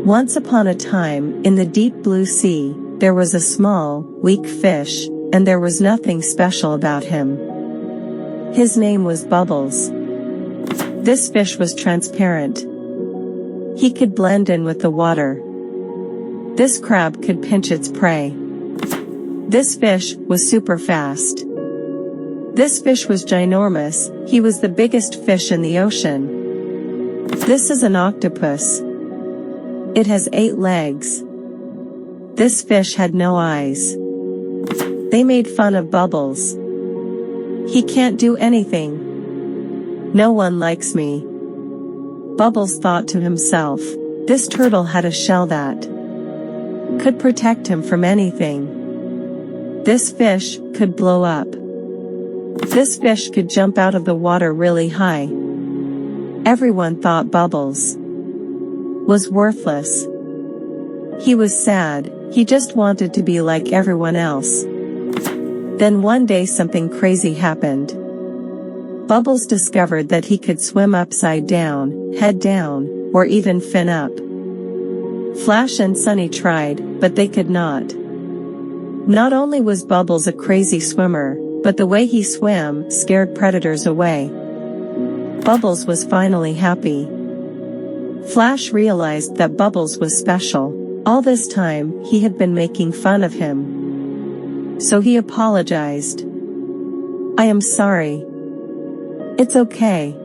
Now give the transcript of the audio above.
Once upon a time, in the deep blue sea, there was a small, weak fish, and there was nothing special about him. His name was Bubbles. This fish was transparent. He could blend in with the water. This crab could pinch its prey. This fish was super fast. This fish was ginormous, he was the biggest fish in the ocean. This is an octopus. It has 8 legs. This fish had no eyes. They made fun of Bubbles. He can't do anything. No one likes me. Bubbles thought to himself. This turtle had a shell that could protect him from anything. This fish could blow up. This fish could jump out of the water really high. Everyone thought Bubbles was worthless. He was sad, he just wanted to be like everyone else. Then one day something crazy happened. Bubbles discovered that he could swim upside down, head down, or even fin up. Flash and Sunny tried, but they could not. Not only was Bubbles a crazy swimmer, but the way he swam scared predators away. Bubbles was finally happy. Flash realized that Bubbles was special. All this time, he had been making fun of him. So he apologized. "I am sorry." "It's okay.